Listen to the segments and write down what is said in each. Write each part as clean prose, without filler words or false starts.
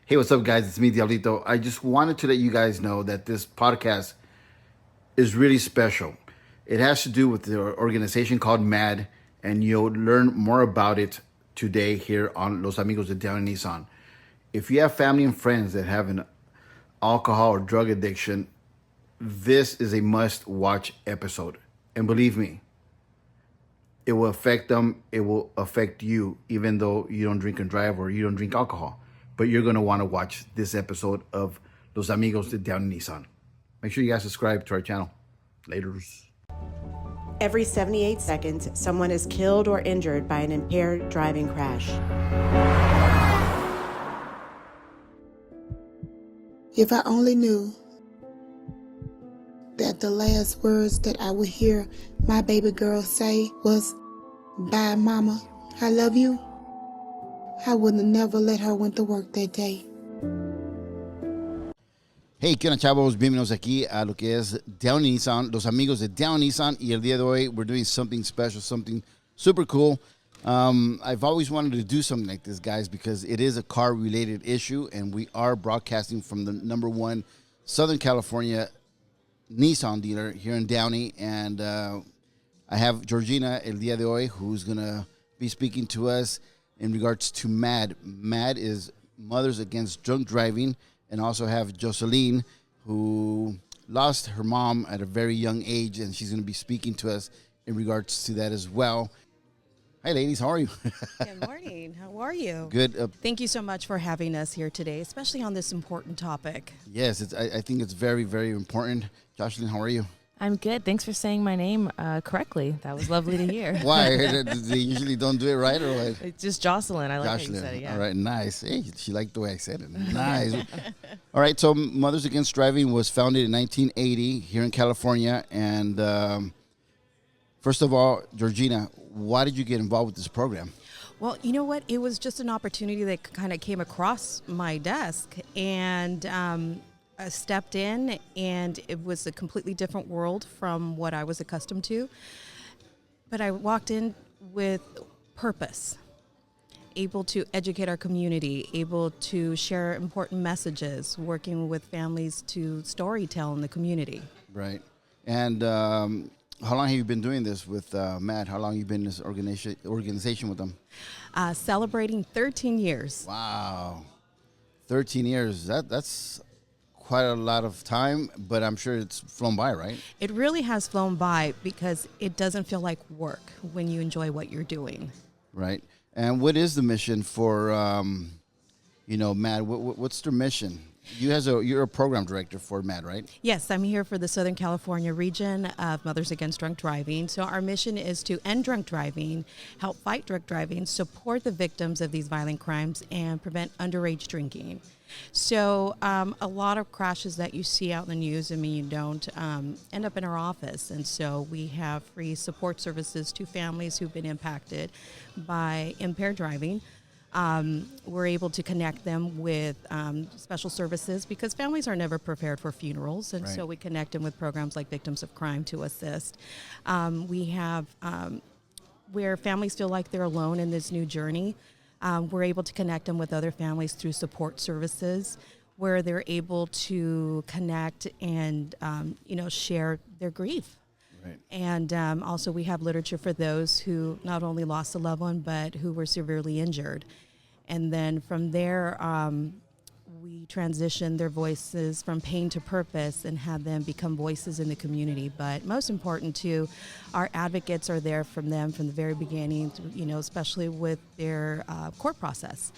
Hey, what's up, guys? It's me, Diablito. I just wanted to let you guys know that this podcast is really special. It has to do with the organization called MADD, and you'll learn more about it today here on Los Amigos de Downey Nissan. If you have family and friends that have an alcohol or drug addiction, this is a must watch episode. And believe me, it will affect them. It will affect you, even though you don't drink and drive or you don't drink alcohol. But you're going to want to watch this episode of Los Amigos de Downey Nissan. Make sure you guys subscribe to our channel. Laters. Every 78 seconds, someone is killed or injured by an impaired driving crash. If I only knew that the last words that I would hear my baby girl say was, "Bye, mama, I love you," I wouldn't have never let her went to work that day. Hey, ¿qué onda, chavos? Bienvenidos aquí a lo que es Downey Nissan, Los Amigos de Downey Nissan. Y el día de hoy, we're doing something special, something super cool. I've always wanted to do something like this, guys, because it is a car-related issue, and we are broadcasting from the #1 Southern California Nissan dealer here in Downey. And I have Georgina el día de hoy, who's going to be speaking to us in regards to MADD. MADD is Mothers Against Drunk Driving, and also have Jocelyn, who lost her mom at a very young age, and she's going to be speaking to us in regards to that as well. Hi, ladies. How are you? Good morning. How are you? Good. Thank you so much for having us here today, especially on this important topic. Yes, I think it's very, very important. Jocelyn, how are you? I'm good. Thanks for saying my name correctly. That was lovely to hear. Why? They usually don't do it right, or what? It's just Jocelyn. I like how Jocelyn. you said it. Yeah. All right, nice. Hey, she liked the way I said it. Nice. All right, so Mothers Against Driving was founded in 1980 here in California. And first of all, Georgina, why did you get involved with this program? Well, you know what? It was just an opportunity that kind of came across my desk, and I stepped in, and it was a completely different world from what I was accustomed to. But I walked in with purpose, able to educate our community, able to share important messages, working with families to storytell in the community. Right. And how long have you been doing this with MADD? How long have you been in this organization with them? Celebrating 13 years. Wow. 13 years. That's quite a lot of time, but I'm sure it's flown by, right? It really has flown by because it doesn't feel like work when you enjoy what you're doing. Right. And what is the mission for, MADD? What's their mission? You're a program director for MADD, right? Yes, I'm here for the Southern California region of Mothers Against Drunk Driving. So our mission is to end drunk driving, help fight drunk driving, support the victims of these violent crimes, and prevent underage drinking. So a lot of crashes that you see out in the news, you don't end up in our office. And so we have free support services to families who've been impacted by impaired driving. We're able to connect them with special services because families are never prepared for funerals. And Right. so we connect them with programs like Victims of Crime to assist. We have where families feel like they're alone in this new journey. We're able to connect them with other families through support services where they're able to connect and, share their grief. Right. And also we have literature for those who not only lost a loved one, but who were severely injured. And then from there, we transition their voices from pain to purpose and have them become voices in the community. But most important too, our advocates are there from them from the very beginning, especially with their court process.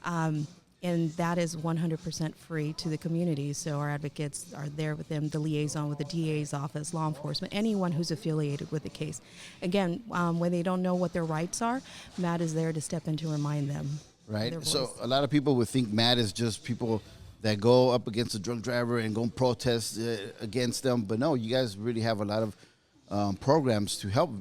Right. And that is 100% free to the community. So our advocates are there with them, the liaison with the DA's office, law enforcement, anyone who's affiliated with the case. Again, when they don't know what their rights are, MADD is there to step in to remind them. Right. So a lot of people would think MADD is just people that go up against a drunk driver and go and protest against them. But no, you guys really have a lot of programs to help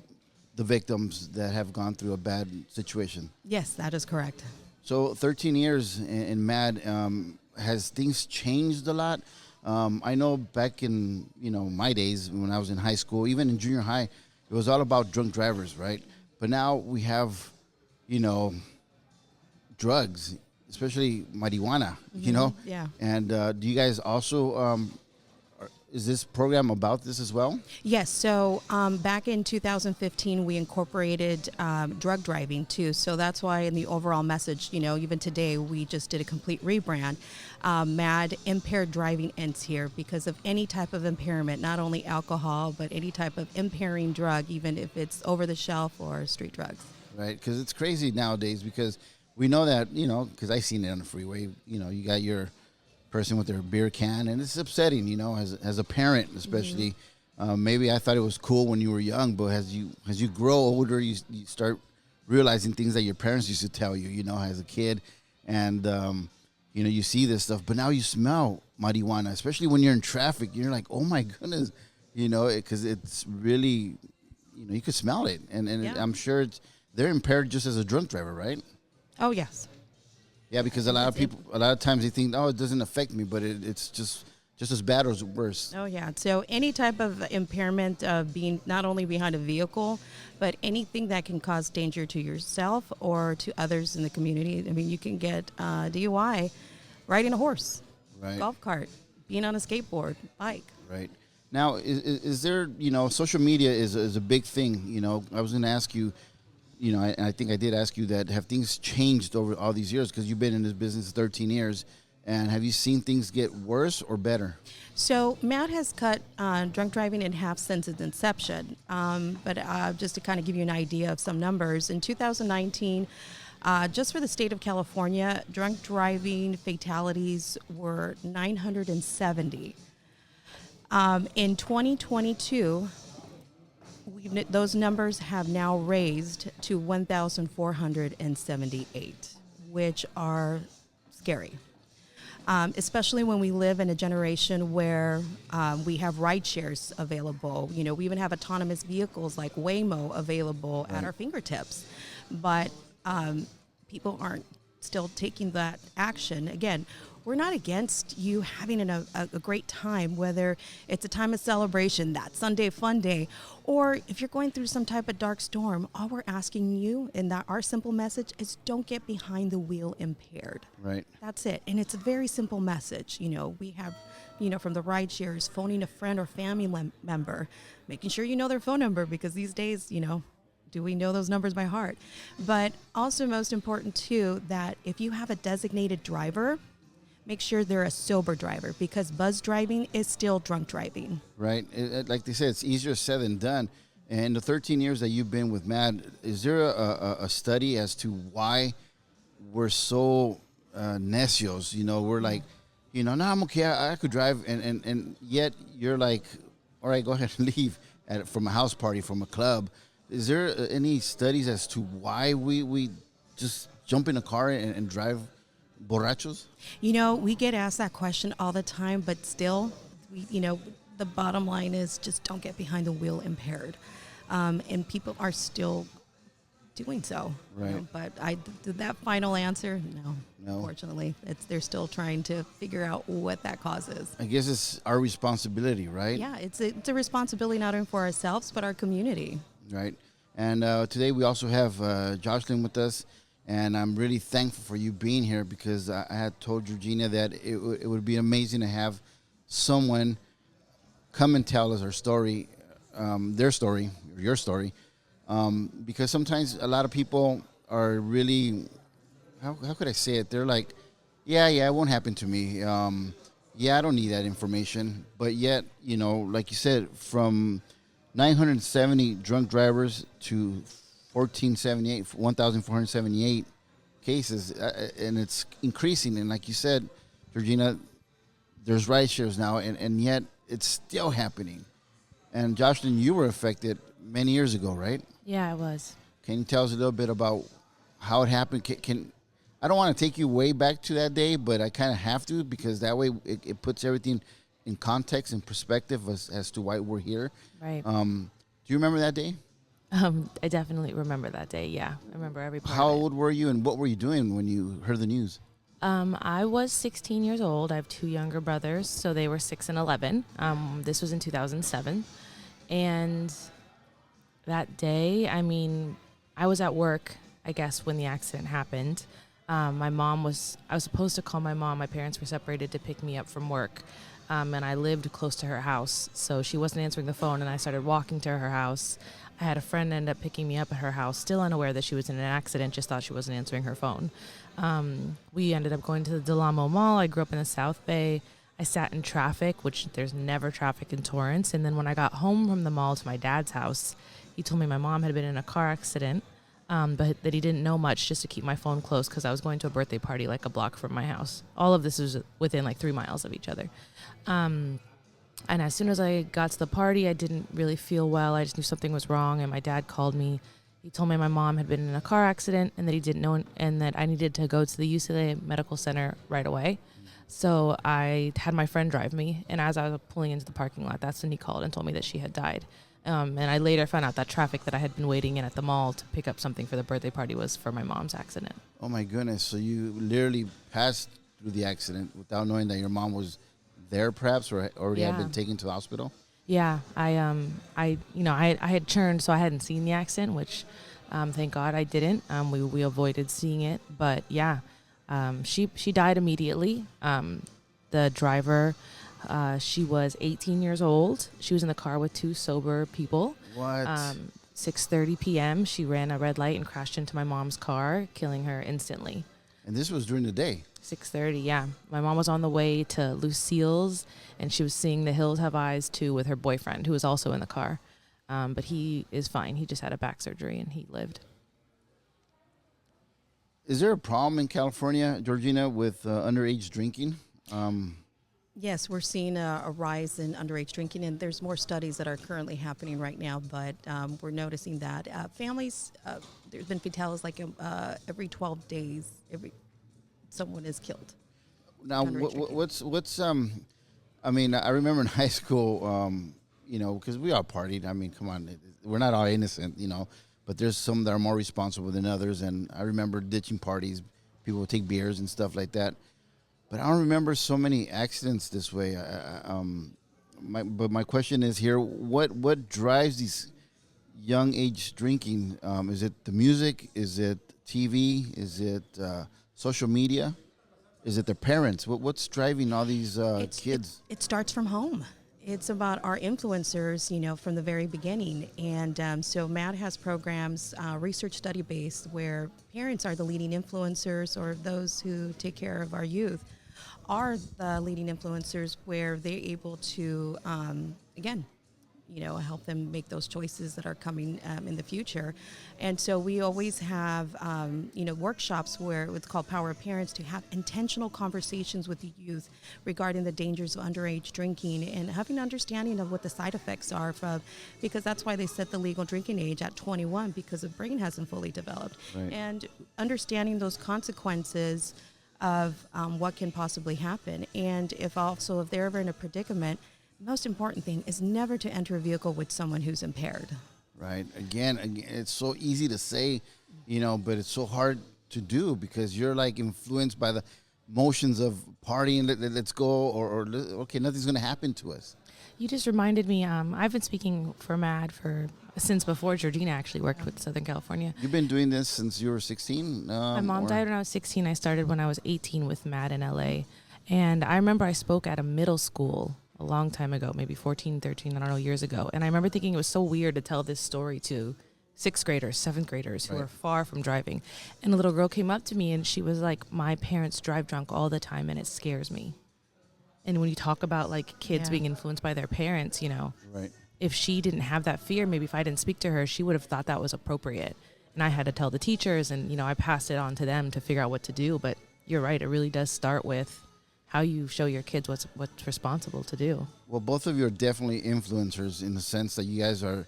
the victims that have gone through a bad situation. Yes, that is correct. So 13 years in MADD, has things changed a lot? I know back in, my days when I was in high school, even in junior high, it was all about drunk drivers, right? But now we have, drugs. especially marijuana, you know? Yeah. And do you guys also, is this program about this as well? Yes. So back in 2015, we incorporated drug driving too. So that's why in the overall message, even today, we just did a complete rebrand. MADD, impaired driving, ends here because of any type of impairment, not only alcohol, but any type of impairing drug, even if it's over the shelf or street drugs. Right. Because it's crazy nowadays because we know that, because I've seen it on the freeway, you got your person with their beer can, and it's upsetting, as a parent, especially. Maybe I thought it was cool when you were young, but as you grow older, you start realizing things that your parents used to tell you, as a kid, and you see this stuff. But now you smell marijuana, especially when you're in traffic. You're like, oh my goodness, because it's really, you could smell it, and Yeah. I'm sure they're impaired just as a drunk driver, right? Oh, yes. Yeah, because a lot of times they think, oh, it doesn't affect me, but it's just as bad or worse. Oh, yeah. So any type of impairment of being not only behind a vehicle, but anything that can cause danger to yourself or to others in the community. I mean, you can get DUI riding a horse, Right. golf cart, being on a skateboard, bike. Right. Now, is there, social media is a big thing. I was going to ask you, and I think I did ask you that, have things changed over all these years? Because you've been in this business 13 years. And have you seen things get worse or better? So MADD has cut drunk driving in half since its inception. But just to kind of give you an idea of some numbers, in 2019, just for the state of California, drunk driving fatalities were 970. In 2022, those numbers have now raised to 1,478, which are scary. Especially when we live in a generation where we have ride shares available. We even have autonomous vehicles like Waymo available at our fingertips. But people aren't still taking that action. Again, we're not against you having a great time, whether it's a time of celebration, that Sunday fun day, or if you're going through some type of dark storm. All we're asking you, and that our simple message is, don't get behind the wheel impaired. Right. That's it. And it's a very simple message. We have, from the ride shares, phoning a friend or family member, making sure you know their phone number, because these days, do we know those numbers by heart? But also most important too, that if you have a designated driver, make sure they're a sober driver, because buzz driving is still drunk driving. Right. Like they said, it's easier said than done. And the 13 years that you've been with MADD, is there a study as to why we're so necios? We're like, no, I'm okay. I could drive. And yet you're like, all right, go ahead and leave from a house party, from a club. Is there any studies as to why we just jump in a car and drive borrachos? We get asked that question all the time, but still, the bottom line is just don't get behind the wheel impaired. And people are still doing so. Right. But that final answer, no. Unfortunately, they're still trying to figure out what that causes. I guess it's our responsibility, right? Yeah, it's a responsibility not only for ourselves, but our community. Right. And today we also have Jocelyn with us. And I'm really thankful for you being here, because I had told Georgina that it would be amazing to have someone come and tell us our story, their story, or your story, because sometimes a lot of people are really, how could I say it? They're like, yeah, it won't happen to me. Yeah, I don't need that information. But yet, like you said, from 970 drunk drivers to 1,478 cases, and it's increasing. And like you said, Georgina, there's ride shares now, and yet it's still happening. And Jocelyn, you were affected many years ago, right? Yeah, I was. Can you tell us a little bit about how it happened? I don't want to take you way back to that day, but I kind of have to, because that way it puts everything in context and perspective as to why we're here. Right. Do you remember that day? I definitely remember that day. Yeah, I remember every part. How of it. old were you, and what were you doing when you heard the news? I was 16 years old. I have two younger brothers, so they were 6 and 11. This was in 2007. And that day, I was at work, I guess, when the accident happened. I was supposed to call my mom. My parents were separated to pick me up from work. And I lived close to her house. So she wasn't answering the phone, and I started walking to her house. I had a friend end up picking me up at her house, still unaware that she was in an accident, just thought she wasn't answering her phone. We ended up going to the Del Amo Mall. I grew up in the South Bay. I sat in traffic, which there's never traffic in Torrance. And then when I got home from the mall to my dad's house, he told me my mom had been in a car accident, but that he didn't know much, just to keep my phone close because I was going to a birthday party like a block from my house. All of this was within like 3 miles of each other. And as soon as I got to the party, I didn't really feel well. I just knew something was wrong, and my dad called me. He told me my mom had been in a car accident and that he didn't know, and that I needed to go to the UCLA Medical Center right away. So I had my friend drive me, and as I was pulling into the parking lot, that's when he called and told me that she had died. And I later found out that traffic that I had been waiting in at the mall to pick up something for the birthday party was for my mom's accident. Oh my goodness! So you literally passed through the accident without knowing that your mom was there, perhaps, or already had been taken to the hospital. Yeah, I had churned, so I hadn't seen the accident, which thank God I didn't. We avoided seeing it, but yeah, she died immediately. The driver, she was 18 years old. She was in the car with 2 sober people. What? 6:30 p.m. She ran a red light and crashed into my mom's car, killing her instantly. And this was during the day. 6:30, yeah. My mom was on the way to Lucille's, and she was seeing The Hills Have Eyes 2 with her boyfriend, who was also in the car. But he is fine. He just had a back surgery, and he lived. Is there a problem in California, Georgina, with underage drinking? Yes, we're seeing a rise in underage drinking, and there's more studies that are currently happening right now, but we're noticing that families, there's been fatalities like every 12 days, someone is killed. Now, I mean, I remember in high school, because we all partied. I mean, come on, we're not all innocent, but there's some that are more responsible than others, and I remember ditching parties. People would take beers and stuff like that. But I don't remember so many accidents this way. But my question is here: what drives these young age drinking? Is it the music? Is it TV? Is it social media? Is it their parents? What's driving all these kids? It starts from home. It's about our influencers, from the very beginning. And so MADD has programs, research study based, where parents are the leading influencers, or those who take care of our youth are the leading influencers, where they're able to, help them make those choices that are coming in the future. And so we always have, workshops where it's called Power of Parents, to have intentional conversations with the youth regarding the dangers of underage drinking and having an understanding of what the side effects are, because that's why they set the legal drinking age at 21, because the brain hasn't fully developed. Right. And understanding those consequences of what can possibly happen. And if they're ever in a predicament, the most important thing is never to enter a vehicle with someone who's impaired. Right. Again, it's so easy to say, but it's so hard to do, because you're like influenced by the motions of partying, let's go, or okay, nothing's going to happen to us. You just reminded me, I've been speaking for MADD since before Georgina actually worked with Southern California. You've been doing this since you were 16? My mom died when I was 16. I started when I was 18 with MADD in LA. And I remember I spoke at a middle school a long time ago, maybe 14, 13, I don't know, years ago. And I remember thinking it was so weird to tell this story to 6th graders, 7th graders who Right. are far from driving. And a little girl came up to me and she was like, my parents drive drunk all the time and it scares me. And when you talk about like kids being influenced by their parents, Right. if she didn't have that fear, maybe if I didn't speak to her, she would have thought that was appropriate. And I had to tell the teachers, and, I passed it on to them to figure out what to do. But you're right, it really does start with how you show your kids what's responsible to do. Well, both of you are definitely influencers in the sense that you guys are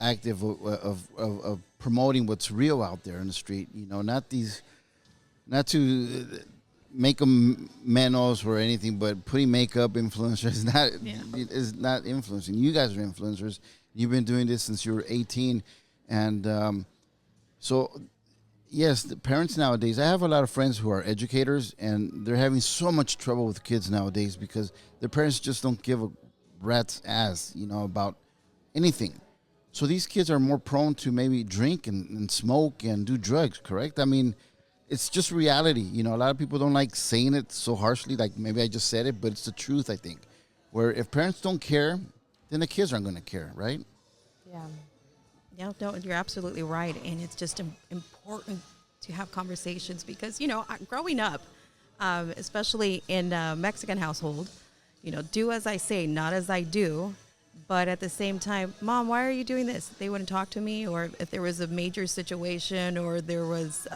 active of promoting what's real out there in the street. Not to make them menos or anything, but putting makeup influencers is not influencing. You guys are influencers. You've been doing this since you were 18, and so. Yes, the parents nowadays, I have a lot of friends who are educators, and they're having so much trouble with kids nowadays because their parents just don't give a rat's ass, about anything. So these kids are more prone to maybe drink and smoke and do drugs, correct? I mean, it's just reality. You know, a lot of people don't like saying it so harshly, like maybe I just said it, but it's the truth, I think. Where if parents don't care, then the kids aren't going to care, right? Yeah. Yeah, no, you're absolutely right. And it's just important to have conversations because, you know, growing up, especially in a Mexican household, you know, do as I say, not as I do. But at the same time, Mom, why are you doing this? They wouldn't talk to me. Or if there was a major situation or there was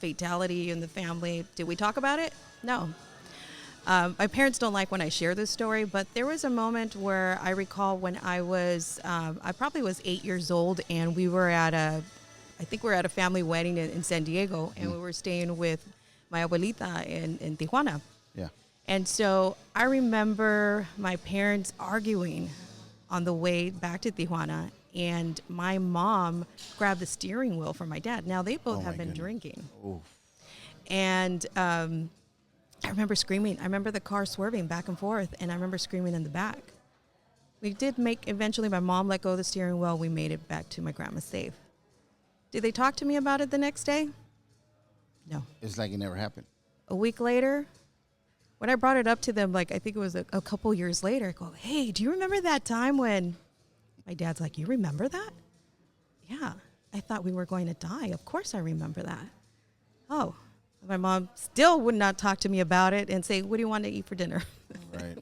fatality in the family, did we talk about it? No. My parents don't like when I share this story, but there was a moment where I recall when I probably was 8 years old, and we were at a family wedding in San Diego, and we were staying with my abuelita in Tijuana. Yeah. And so I remember my parents arguing on the way back to Tijuana, and my mom grabbed the steering wheel from my dad. Now, they both have been drinking. Oof. And I remember screaming. I remember the car swerving back and forth, and I remember screaming in the back. We did eventually my mom let go of the steering wheel. We made it back to my grandma's safe. Did they talk to me about it the next day? No. It's like it never happened. A week later, when I brought it up to them, like I think it was a couple years later, I go, hey, do you remember that time when my dad's like, you remember that? Yeah, I thought we were going to die. Of course I remember that. Oh, my mom still would not talk to me about it and say, what do you want to eat for dinner? Right.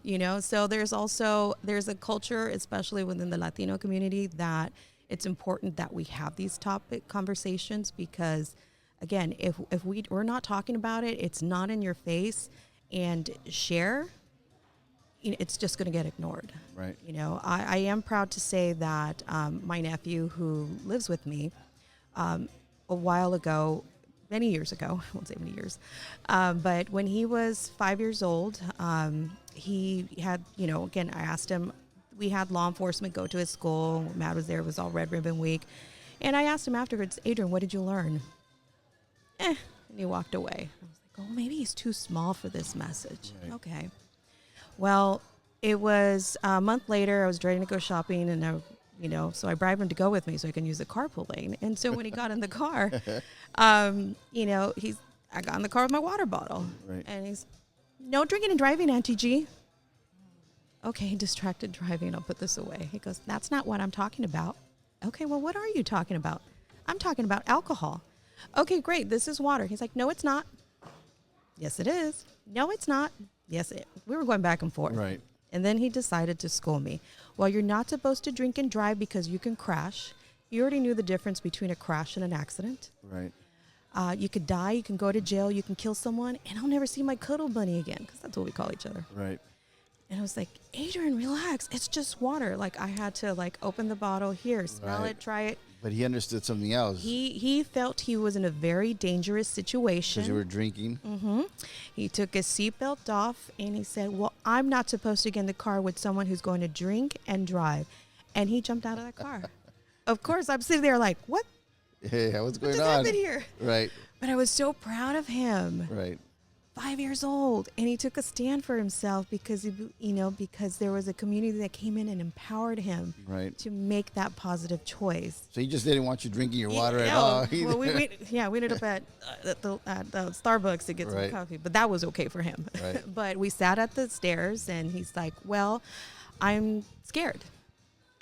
You know, so there's a culture, especially within the Latino community, that it's important that we have these topic conversations because, again, if we're not talking about it, it's not in your face, and share, you know, it's just going to get ignored. Right. You know, I am proud to say that my nephew who lives with me, a while ago, many years ago, I won't say many years, but when he was 5 years old, he had, you know, again, I asked him, we had law enforcement go to his school. Matt was there. It was all Red Ribbon Week. And I asked him afterwards, Adrian, what did you learn? And he walked away. I was like, oh, maybe he's too small for this message. Right. Okay. Well, it was a month later. I was ready to go shopping, and so I bribed him to go with me so I can use the carpool lane. And so when he got in the car, I got in the car with my water bottle. Right. And he's, no drinking and driving, Auntie G. Okay, distracted driving. I'll put this away. He goes, that's not what I'm talking about. Okay, well, what are you talking about? I'm talking about alcohol. Okay, great. This is water. He's like, no, it's not. Yes, it is. No, it's not. Yes, we were going back and forth. Right. And then he decided to school me. Well, you're not supposed to drink and drive because you can crash. You already knew the difference between a crash and an accident. Right. You could die. You can go to jail. You can kill someone. And I'll never see my cuddle bunny again because that's what we call each other. Right. And I was like, Adrian, relax. It's just water. Like, I had to, open the bottle. Here, smell it, try it. But he understood something else. He felt he was in a very dangerous situation. Because you were drinking. Mm-hmm. He took his seatbelt off, and he said, well, I'm not supposed to get in the car with someone who's going to drink and drive. And he jumped out of the car. Of course, I'm sitting there like, what? Yeah, what's going on? What just happened here? Right. But I was so proud of him. Right. 5 years old, and he took a stand for himself because because there was a community that came in and empowered him to make that positive choice. So he just didn't want you drinking your water at all. Well, we ended up at the Starbucks to get some coffee, but that was okay for him. Right. But we sat at the stairs, and he's like, "Well, I'm scared.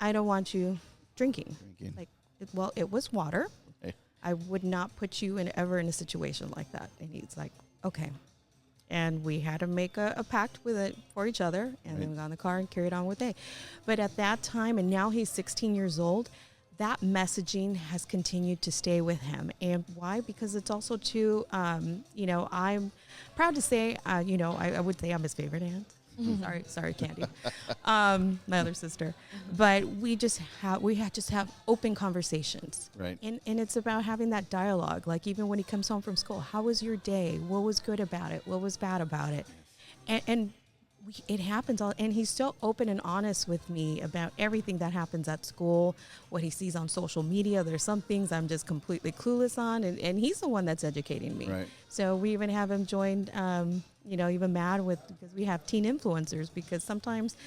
I don't want you drinking." It was water. Hey. I would not put you ever in a situation like that. And he's like, "Okay." And we had to make a pact with it for each other, and then we got in the car and carried on with it. But at that time, and now he's 16 years old, that messaging has continued to stay with him. And why? Because it's also too, I'm proud to say, I would say I'm his favorite aunt. Sorry, Candy, my other sister. But we just have open conversations, right? And it's about having that dialogue. Like even when he comes home from school, how was your day? What was good about it? What was bad about it? It happens all, and he's so open and honest with me about everything that happens at school, what he sees on social media. There's some things I'm just completely clueless on, and he's the one that's educating me. Right. So we even have him join, even MADD because we have teen influencers, because sometimes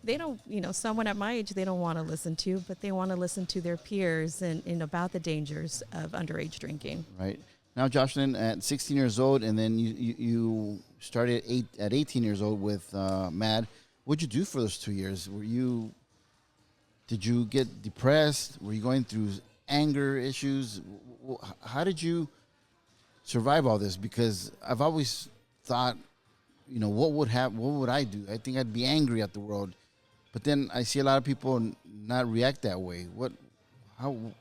they don't, someone at my age, they don't want to listen to, but they want to listen to their peers and about the dangers of underage drinking. Right. Now, Jocelyn, at 16 years old, and then you started at 18 years old with MADD. What'd you do for those 2 years? Did you get depressed? Were you going through anger issues? How did you survive all this? Because I've always thought, what would I do? I think I'd be angry at the world. But then I see a lot of people not react that way. What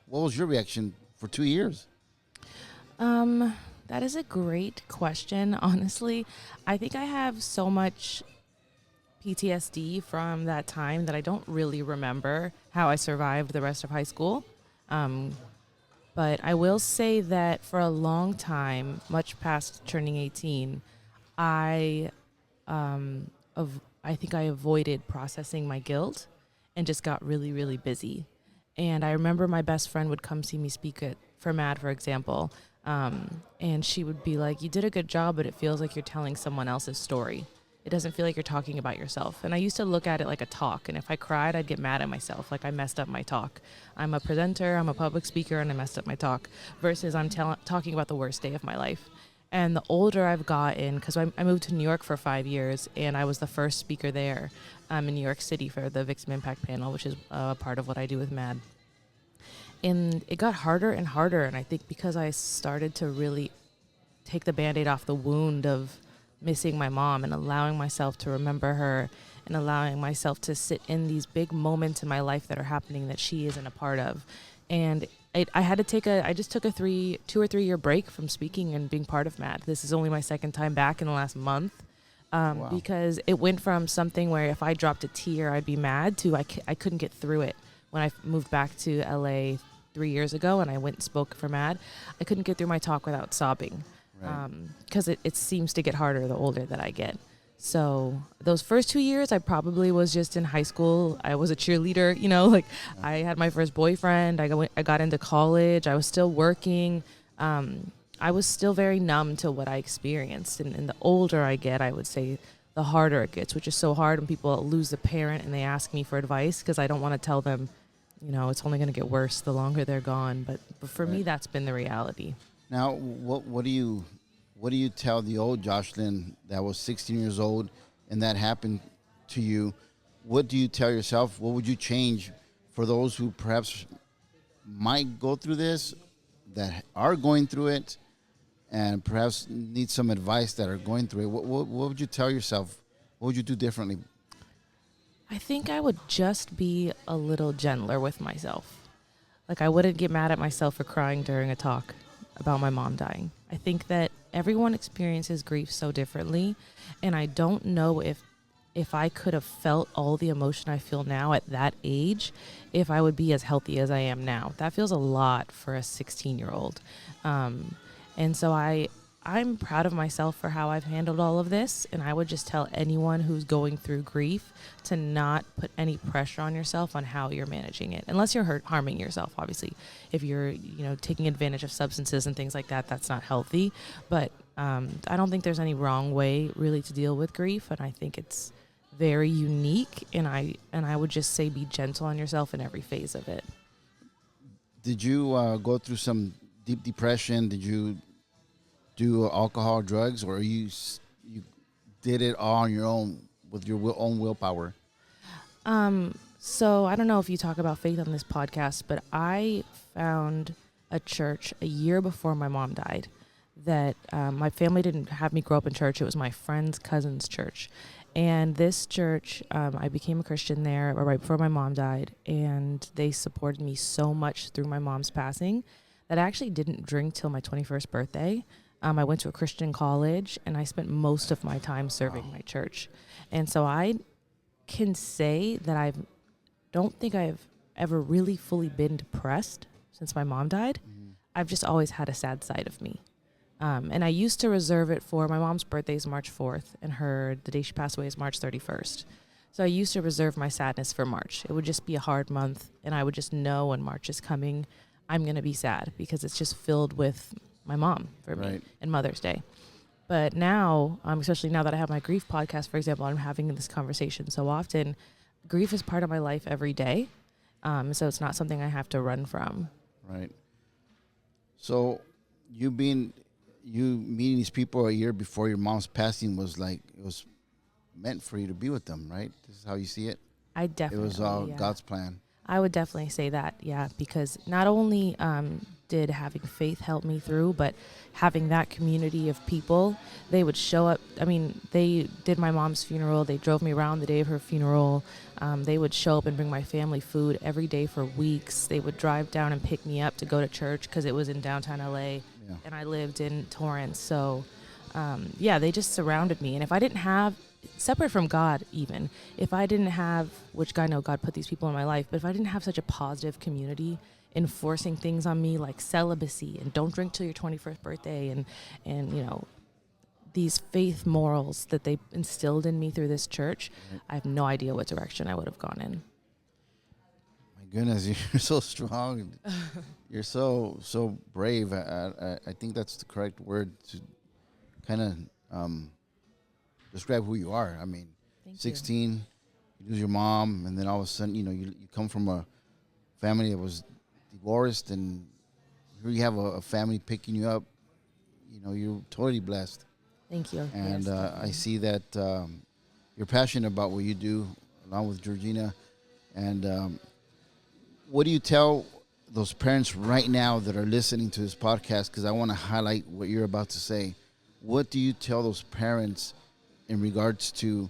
was your reaction for 2 years? That is a great question, honestly. I think I have so much PTSD from that time that I don't really remember how I survived the rest of high school. But I will say that for a long time, much past turning 18, I think I avoided processing my guilt and just got really, really busy. And I remember my best friend would come see me speak for MADD, for example. And she would be like, you did a good job, but it feels like you're telling someone else's story. It doesn't feel like you're talking about yourself. And I used to look at it like a talk. And if I cried, I'd get mad at myself. Like I messed up my talk. I'm a presenter, I'm a public speaker, and I messed up my talk. Versus I'm talking about the worst day of my life. And the older I've gotten, because I moved to New York for 5 years, and I was the first speaker there in New York City for the Victim Impact Panel, which is part of what I do with MADD. And it got harder and harder. And I think because I started to really take the Band-Aid off the wound of missing my mom and allowing myself to remember her and allowing myself to sit in these big moments in my life that are happening that she isn't a part of. And I had to I just took a 2 or 3 year break from speaking and being part of MADD. This is only my second time back in the last month. Wow. Because it went from something where if I dropped a tear, I'd be mad to I couldn't get through it. When I moved back to LA 3 years ago and I went and spoke for MADD, I couldn't get through my talk without sobbing. Because it seems to get harder the older that I get. So those first 2 years, I probably was just in high school. I was a cheerleader, I had my first boyfriend. I got into college. I was still working. I was still very numb to what I experienced. And the older I get, I would say the harder it gets, which is so hard when people lose a parent and they ask me for advice because I don't want to tell them, it's only going to get worse the longer they're gone. But for me, that's been the reality. Now, what do you tell the old Jocelyn that was 16 years old and that happened to you? What do you tell yourself? What would you change for those who perhaps might go through this, that are going through it, and perhaps need some advice that are going through it? What would you tell yourself? What would you do differently? I think I would just be a little gentler with myself. Like I wouldn't get mad at myself for crying during a talk about my mom dying. I think that everyone experiences grief so differently, and I don't know if I could have felt all the emotion I feel now at that age, if I would be as healthy as I am now. That feels a lot for a 16-year-old. And so I'm proud of myself for how I've handled all of this, and I would just tell anyone who's going through grief to not put any pressure on yourself on how you're managing it, unless you're harming yourself, obviously. If you're, taking advantage of substances and things like that, that's not healthy. But I don't think there's any wrong way really to deal with grief, and I think it's very unique, and I would just say be gentle on yourself in every phase of it. Did you go through some deep depression? Did you do alcohol, drugs, or you did it all on your own with your own willpower? So I don't know if you talk about faith on this podcast, but I found a church a year before my mom died that my family didn't have me grow up in church. It was my friend's cousin's church. And this church, I became a Christian there right before my mom died, and they supported me so much through my mom's passing that I actually didn't drink till my 21st birthday. I went to a Christian college, and I spent most of my time serving my church. And so I can say that I don't think I've ever really fully been depressed since my mom died. Mm-hmm. I've just always had a sad side of me. And I used to reserve it for my mom's birthday is March 4th, and the day she passed away is March 31st. So I used to reserve my sadness for March. It would just be a hard month, and I would just know when March is coming, I'm going to be sad because it's just filled with my mom for me and Mother's Day. But now, especially now that I have my grief podcast, for example, I'm having this conversation so often. grief is part of my life every day. So it's not something I have to run from. Right. So you meeting these people a year before your mom's passing was like, it was meant for you to be with them, right? This is how you see it? I definitely. It was all God's plan. I would definitely say that, yeah, because not only did having faith help me through, but having that community of people, they would show up. I mean, they did my mom's funeral. They drove me around the day of her funeral. They would show up and bring my family food every day for weeks. They would drive down and pick me up to go to church because it was in downtown LA, and I lived in Torrance. So, they just surrounded me. And if I didn't have, separate from God even, if I didn't have, which I know God put these people in my life, but if I didn't have such a positive community enforcing things on me like celibacy and don't drink till your 21st birthday and you know, these faith morals that they instilled in me through this church, I have no idea what direction I would have gone in. My goodness, you're so strong. You're so brave. I think that's the correct word to kind of describe who you are. I mean, Thank 16, you lose your mom, and then all of a sudden, you know, you come from a family that was divorced, and here you have a family picking you up. You know, you're totally blessed. Thank you. And Yes, I see that you're passionate about what you do, along with Georgina. And what do you tell those parents right now that are listening to this podcast? Because I want to highlight what you're about to say. What do you tell those parents in regards to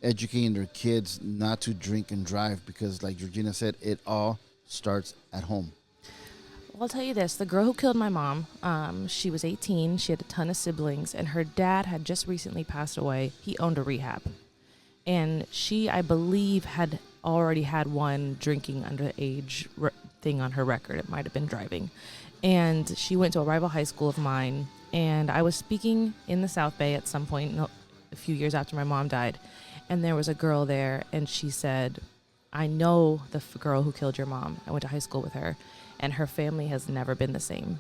educating their kids not to drink and drive? Because like Georgina said, it all starts at home. Well, I'll tell you this. The girl who killed my mom, she was 18. She had a ton of siblings, and her dad had just recently passed away. He owned a rehab. And she, I believe, had already had one drinking underage thing on her record. It might have been driving. And she went to a rival high school of mine, and I was speaking in the South Bay at some point a few years after my mom died, and there was a girl there, and she said, I know the girl who killed your mom. I went to high school with her, and her family has never been the same.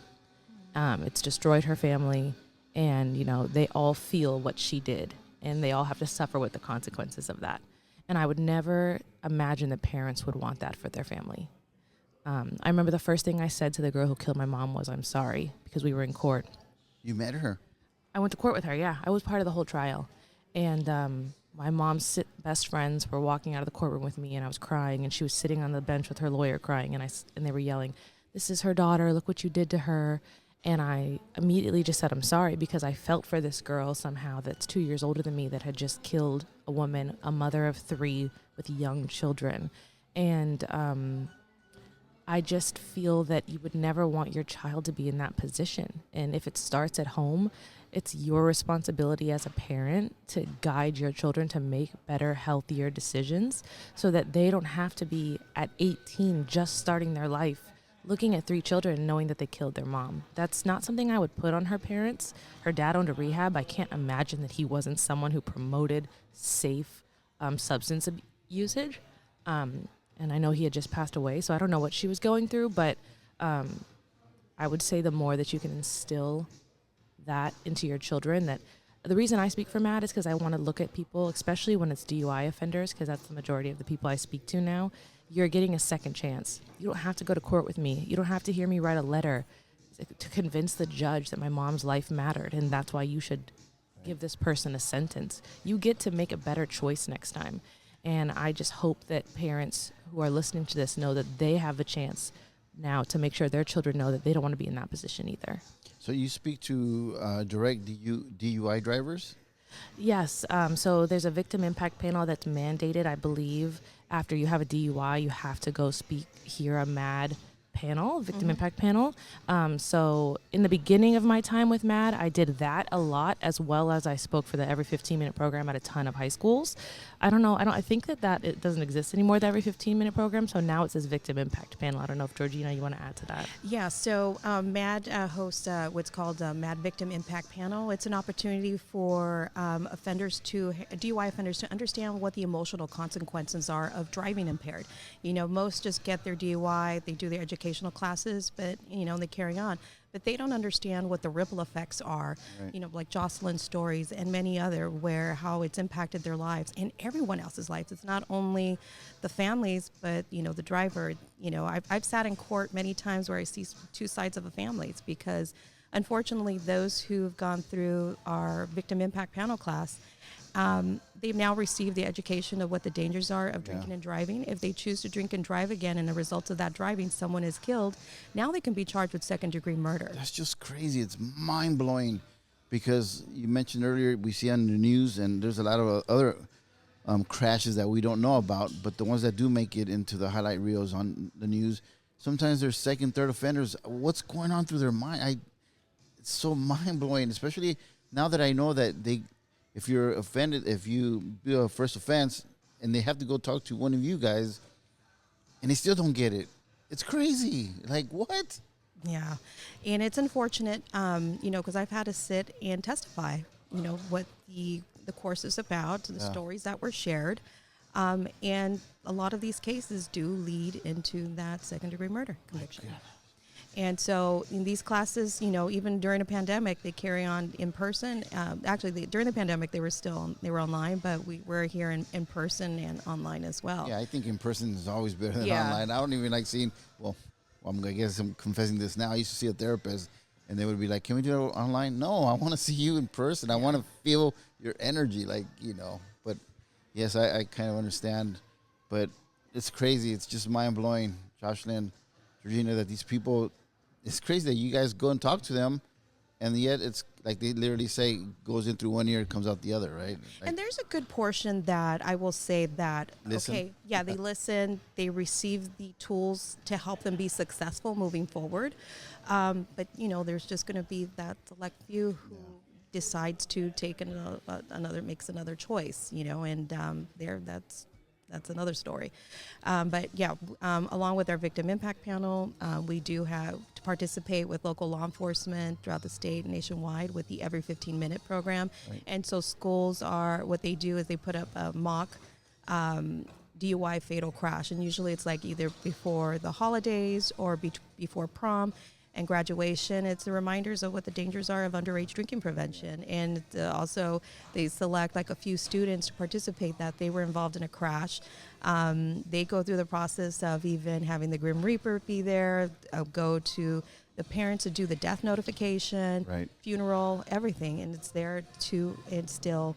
It's destroyed her family, and, you know, they all feel what she did, and they all have to suffer with the consequences of that. And I would never imagine that parents would want that for their family. I remember the first thing I said to the girl who killed my mom was, I'm sorry, because we were in court. You met her? I went to court with her, yeah. I was part of the whole trial. And my mom's best friends were walking out of the courtroom with me, and I was crying, and she was sitting on the bench with her lawyer crying, and they were yelling, this is her daughter, look what you did to her. And I immediately just said, I'm sorry, because I felt for this girl somehow that's 2 years older than me that had just killed a woman, a mother of 3 with young children. And I just feel that you would never want your child to be in that position. And if it starts at home, it's your responsibility as a parent to guide your children to make better, healthier decisions so that they don't have to be at 18 just starting their life looking at 3 children and knowing that they killed their mom. That's not something I would put on her parents. Her dad owned a rehab. I can't imagine that he wasn't someone who promoted safe substance usage. And I know he had just passed away, so I don't know what she was going through, but I would say the more that you can instill that into your children, that the reason I speak for MADD is because I want to look at people, especially when it's DUI offenders, because that's the majority of the people I speak to now. You're getting a second chance. You don't have to go to court with me. You don't have to hear me write a letter to convince the judge that my mom's life mattered, and that's why you should give this person a sentence. You get to make a better choice next time. And I just hope that parents who are listening to this know that they have a chance now to make sure their children know that they don't want to be in that position either. So you speak to direct DUI drivers? Yes. So there's a victim impact panel that's mandated, I believe. After you have a DUI, you have to go hear a MADD panel, victim impact panel. So in the beginning of my time with MADD, I did that a lot, as well as I spoke for the every 15-minute program at a ton of high schools. I think that it doesn't exist anymore, the every 15-minute program. So now it says victim impact panel. I don't know if Georgina, you want to add to that? Yeah, so MADD hosts what's called MADD Victim Impact Panel. It's an opportunity for DUI offenders to understand what the emotional consequences are of driving impaired. You know, most just get their DUI, they do their educational classes, but, you know, they carry on. but they don't understand what the ripple effects are, Right. you know, like Jocelyn's stories and many other, where how it's impacted their lives and everyone else's lives. It's not only the families, but, you know, the driver. You know, I've sat in court many times where I see two sides of the families, because unfortunately those who've gone through our victim impact panel class, they've now received the education of what the dangers are of drinking and driving. If they choose to drink and drive again, and the results of that driving, someone is killed, now they can be charged with second-degree murder. That's just crazy. It's mind-blowing, because you mentioned earlier we see on the news, and there's a lot of other crashes that we don't know about, but the ones that do make it into the highlight reels on the news, sometimes they're second, third offenders. What's going on through their mind? It's so mind-blowing, especially now that I know that if you're offended, if you do a first offense, and they have to go talk to one of you guys, and they still don't get it. It's crazy. Like, what? Yeah, and it's unfortunate, you know, because I've had to sit and testify, you know, what the course is about, the stories that were shared, and a lot of these cases do lead into that second-degree murder conviction. And so in these classes, you know, even during a pandemic, they carry on in person. Actually, during the pandemic, they were online, but we're here in person and online as well. Yeah, I think in person is always better than Yeah. online. I don't even like seeing, I guess I'm confessing this now. I used to see a therapist, and they would be like, can we do it online? No, I want to see you in person. I want to feel your energy, like, you know. But, yes, I kind of understand. But it's crazy. It's just mind-blowing, Jocelyn, Georgina, that these people, it's crazy that you guys go and talk to them, and yet it's like they literally say goes in through one ear, comes out the other, right? Like, And there's a good portion that I will say that, Listen. okay, yeah, they listen, they receive the tools to help them be successful moving forward. But, you know, there's just going to be that select few who decides to take makes another choice, you know, and that's another story. But yeah, along with our victim impact panel, we do have to participate with local law enforcement throughout the state and nationwide with the every 15-minute program. Right. And so schools what they do is they put up a mock DUI fatal crash. And usually it's like either before the holidays or before prom and graduation. It's the reminders of what the dangers are of underage drinking prevention. And also they select like a few students to participate that they were involved in a crash. They go through the process of even having the Grim Reaper be there, go to the parents to do the death notification, Right. funeral, everything. And it's there to instill,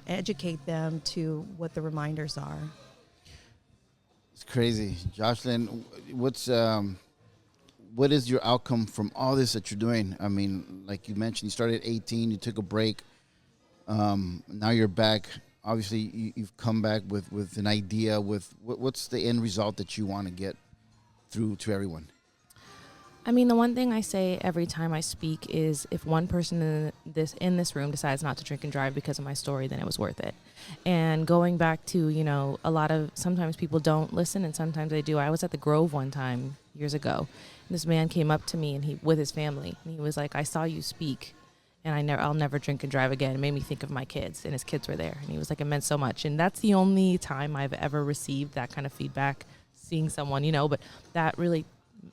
educate them to what the reminders are. It's crazy. Jocelyn, what is your outcome from all this that you're doing? I mean, like you mentioned, you started at 18, you took a break. Now you're back. Obviously, you've come back with an idea. What's the end result that you want to get through to everyone? I mean, the one thing I say every time I speak is if one person in this room decides not to drink and drive because of my story, then it was worth it. And going back to, you know, sometimes people don't listen and sometimes they do. I was at the Grove one time years ago. And this man came up to me and with his family, and he was like, I saw you speak and I'll never drink and drive again. It made me think of my kids, and his kids were there. And he was like, it meant so much. And that's the only time I've ever received that kind of feedback, seeing someone, you know, but that really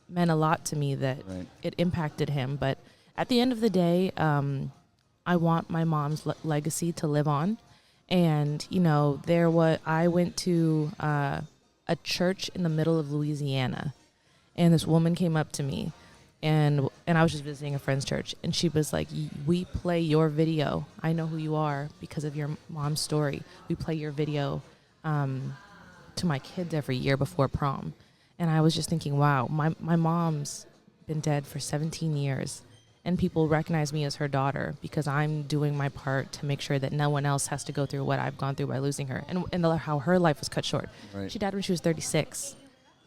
meant a lot to me that Right. it impacted him. But at the end of the day, I want my mom's legacy to live on. And, you know, I went to a church in the middle of Louisiana, and this woman came up to me, and I was just visiting a friend's church, and she was like, we play your video. I know who you are because of your mom's story. We play your video to my kids every year before prom. And I was just thinking, wow, my mom's been dead for 17 years, and people recognize me as her daughter because I'm doing my part to make sure that no one else has to go through what I've gone through by losing her, and how her life was cut short. Right. She died when she was 36.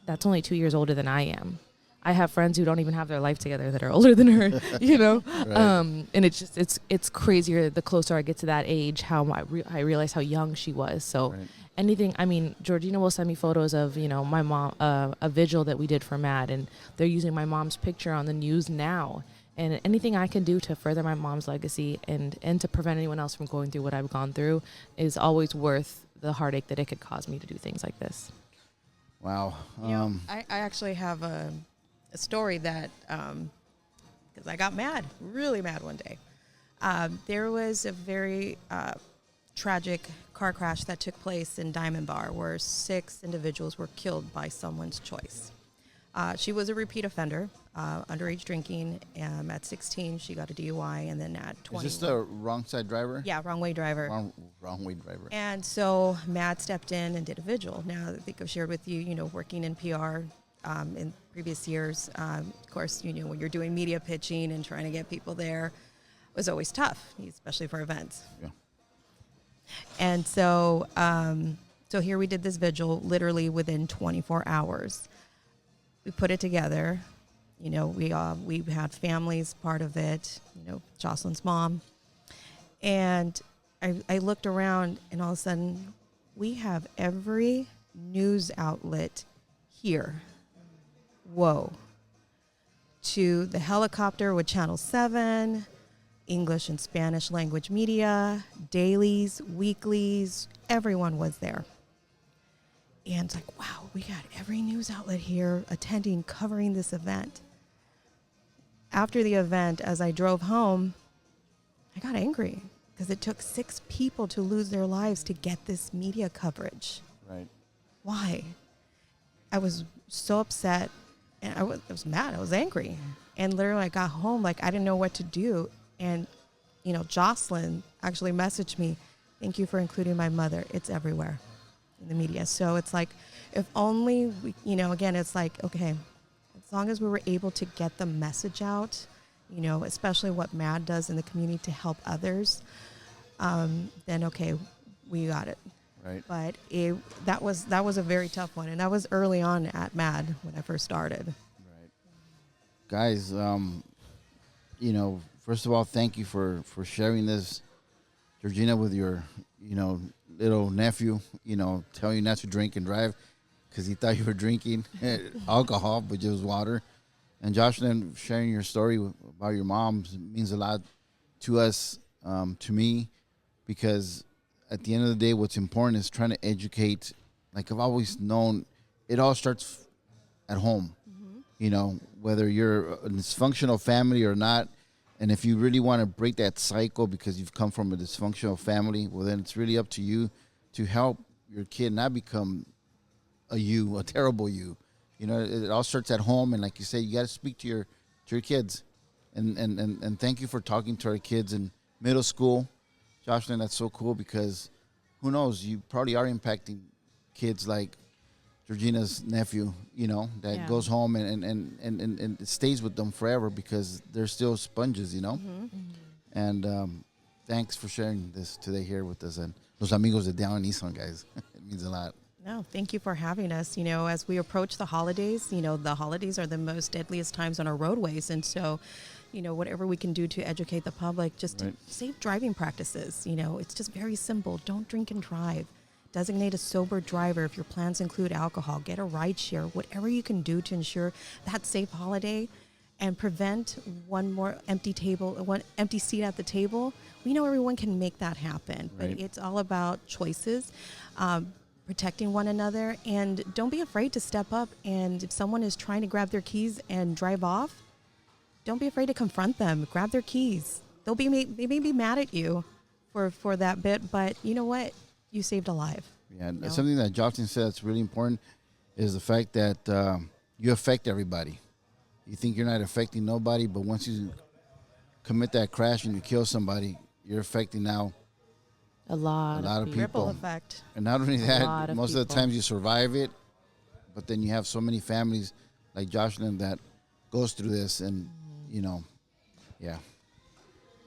That's only 2 years older than I am. I have friends who don't even have their life together that are older than her, you know? Right. And it's crazier the closer I get to that age, how I realize how young she was. So Right. anything, I mean, Georgina will send me photos of, you know, my mom, a vigil that we did for MADD, and they're using my mom's picture on the news now. And anything I can do to further my mom's legacy and to prevent anyone else from going through what I've gone through is always worth the heartache that it could cause me to do things like this. Wow. I actually have a story that because I got mad, really mad one day. There was a very tragic car crash that took place in Diamond Bar where 6 individuals were killed by someone's choice. She was a repeat offender, underage drinking. At 16, she got a DUI, and then at 20. Is this the wrong side driver? Yeah, wrong way driver. Wrong way driver. And so MADD stepped in and did a vigil. Now, I think I've shared with you, working in PR in previous years. Of course, when you're doing media pitching and trying to get people there, it was always tough, especially for events. Yeah. And so, so here we did this vigil literally within 24 hours. We put it together. We had families part of it. Jocelyn's mom, and I looked around, and all of a sudden, we have every news outlet here. Whoa! To the helicopter with Channel 7, English and Spanish language media, dailies, weeklies. Everyone was there. And it's like, wow, we got every news outlet here attending, covering this event. After the event, as I drove home, I got angry because it took 6 people to lose their lives to get this media coverage. Right. Why? I was so upset, and I was mad. I was angry. And literally I got home, like I didn't know what to do. And, Jocelyn actually messaged me, "Thank you for including my mother. It's everywhere in the media." So it's like, if only we, again, it's like, okay, as long as we were able to get the message out, especially what MADD does in the community to help others, then okay, we got it. Right. But that was a very tough one, and that was early on at MADD when I first started. Right. Guys, first of all, thank you for sharing this, Georgina, with your, little nephew, telling you not to drink and drive because he thought you were drinking alcohol, but just water. And Jocelyn, sharing your story about your mom means a lot to us, to me, because at the end of the day, what's important is trying to educate. Like I've always known, it all starts at home, whether you're a dysfunctional family or not. And if you really want to break that cycle because you've come from a dysfunctional family, well, then it's really up to you to help your kid not become a terrible you. It all starts at home. And like you say, you got to speak to your kids. And thank you for talking to our kids in middle school. Jocelyn, that's so cool because who knows, you probably are impacting kids like Georgina's nephew, that goes home and it stays with them forever because they're still sponges, Mm-hmm. And thanks for sharing this today here with us and Los Amigos de Downey Nissan, guys. It means a lot. No, thank you for having us. As we approach the holidays, the holidays are the most deadliest times on our roadways. And so, whatever we can do to educate the public, just to safe driving practices, it's just very simple. Don't drink and drive. Designate a sober driver if your plans include alcohol. Get a ride share. Whatever you can do to ensure that safe holiday and prevent one more empty seat at the table. We know everyone can make that happen, but it's all about choices, protecting one another, and don't be afraid to step up. And if someone is trying to grab their keys and drive off, don't be afraid to confront them. Grab their keys. They may be mad at you for that bit, but you know what? You saved a life. Yeah, something that Jocelyn said that's really important is the fact that you affect everybody. You think you're not affecting nobody, but once you commit that crash and you kill somebody, you're affecting now a lot of people. Ripple effect. And not only that, most of the people. times you survive it, but then you have so many families like Jocelyn that goes through this, and yeah.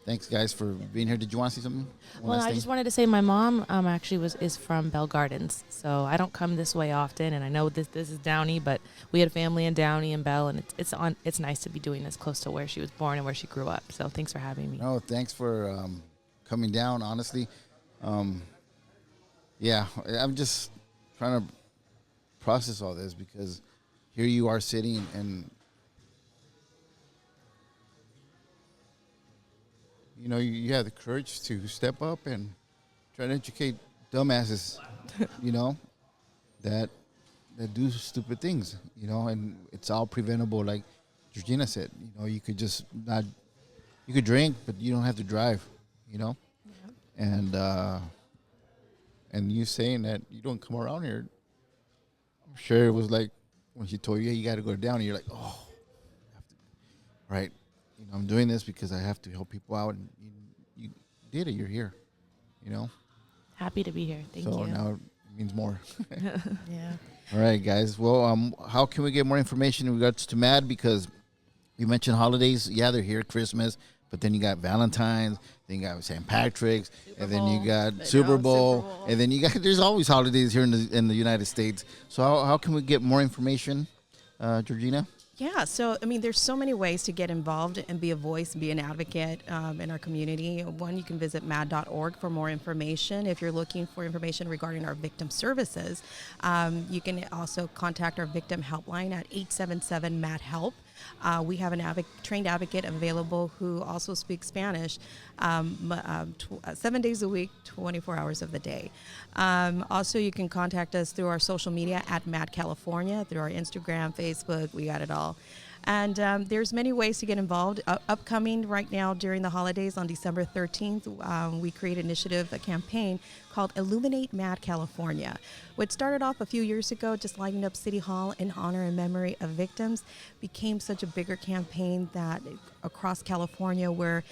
Thanks, guys, for being here. Did you want to say something? Well, I just wanted to say my mom actually is from Bell Gardens, so I don't come this way often, and I know this is Downey, but we had a family in Downey and Bell, and it's nice to be doing this close to where she was born and where she grew up. So thanks for having me. No, thanks for coming down. Honestly, yeah, I'm just trying to process all this because here you are sitting and. You have the courage to step up and try to educate dumbasses, that do stupid things, and it's all preventable. Like Georgina said, you could just not, you could drink, but you don't have to drive, Yep. And you saying that you don't come around here, I'm sure it was like when she told you, hey, you got to go to Downey, you're like, oh, I have to. Right. I'm doing this because I have to help people out. And you did it. You're here, Happy to be here. Thank you. So now it means more. Yeah. All right, guys. Well, how can we get more information in regards to MADD? Because you mentioned holidays. Yeah, they're here, Christmas. But then you got Valentine's, then you got St. Patrick's, and then you got Super Bowl, and then there's always holidays here in the United States. So how can we get more information, Georgina? Yeah, so, there's so many ways to get involved and be a voice, be an advocate in our community. One, you can visit madd.org for more information. If you're looking for information regarding our victim services, you can also contact our victim helpline at 877-MADD-HELP. We have a trained advocate available who also speaks Spanish 7 days a week, 24 hours of the day. Also, you can contact us through our social media at MADD California, through our Instagram, Facebook. We got it all. And there's many ways to get involved. Upcoming right now during the holidays on December 13th, we create an initiative, a campaign called Illuminate MADD California, which started off a few years ago just lighting up City Hall in honor and memory of victims, became such a bigger campaign that across California, where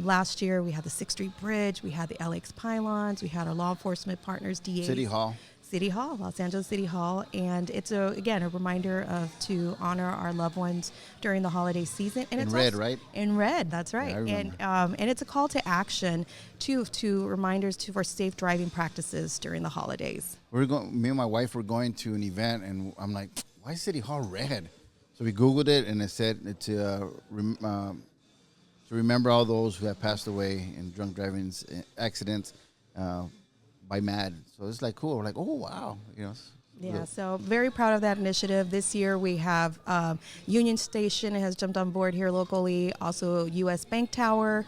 last year we had the 6th Street Bridge, we had the LX pylons, we had our law enforcement partners, DAs. City Hall, Los Angeles City Hall, and it's a reminder to honor our loved ones during the holiday season. And it's red, right? In red, that's right. Yeah, and it's a call to action to reminders for safe driving practices during the holidays. Me and my wife were going to an event, and I'm like, why is City Hall red? So we Googled it, and it said to remember all those who have passed away in drunk driving accidents. By MADD. So it's like cool. We're like, oh, wow. Yeah, so very proud of that initiative. This year we have Union Station has jumped on board here locally. Also U.S. Bank Tower.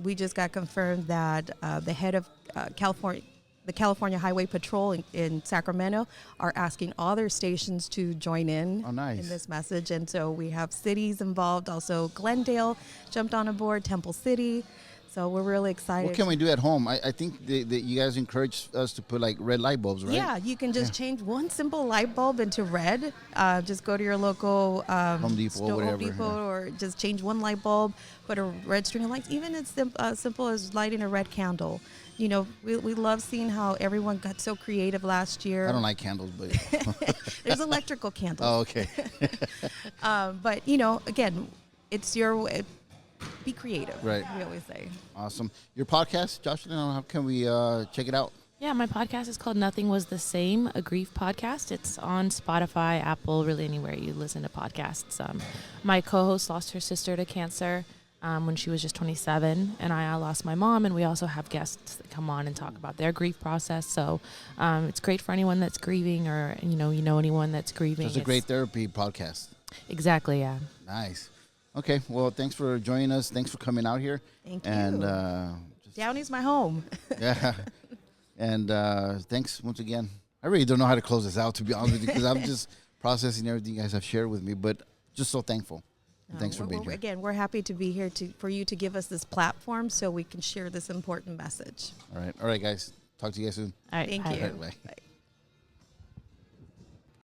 We just got confirmed that the head of the California Highway Patrol in Sacramento are asking all their stations to join in in this message. And so we have cities involved. Also Glendale jumped on board, Temple City. So we're really excited. What can we do at home? I think that you guys encourage us to put like red light bulbs, right? Yeah, you can just change one simple light bulb into red. Just go to your local Home Depot, or just change one light bulb, put a red string of lights. Even as simple as lighting a red candle. We love seeing how everyone got so creative last year. I don't like candles, but there's electrical candles. Oh, okay. But again, it's your. Be creative, right? We always say. Awesome. Your podcast, Josh, how can we check it out? Yeah, my podcast is called Nothing Was the Same, a grief podcast. It's on Spotify, Apple, really anywhere you listen to podcasts. My co-host lost her sister to cancer when she was just 27, and I lost my mom, and we also have guests that come on and talk about their grief process. So it's great for anyone that's grieving or, anyone that's grieving. So it's a great therapy podcast. Exactly, yeah. Nice. Okay, well, thanks for joining us. Thanks for coming out here. Thank you. And Downey's my home. Yeah. And thanks once again. I really don't know how to close this out, to be honest with you, because I'm just processing everything you guys have shared with me, but just so thankful. Thanks for being here. Again, we're happy to be here for you to give us this platform so we can share this important message. All right, guys. Talk to you guys soon. All right, Thank you. Bye.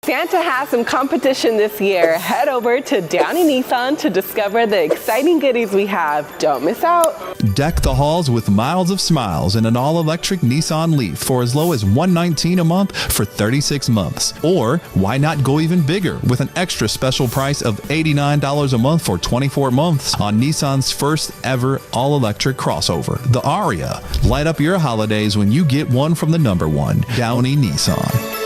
Santa has some competition this year. Head over to Downey Nissan to discover the exciting goodies we have. Don't miss out. Deck the halls with miles of smiles in an all-electric Nissan Leaf for as low as $119 a month for 36 months. Or why not go even bigger with an extra special price of $89 a month for 24 months on Nissan's first ever all-electric crossover, the Aria. Light up your holidays when you get one from the #1, Downey Nissan.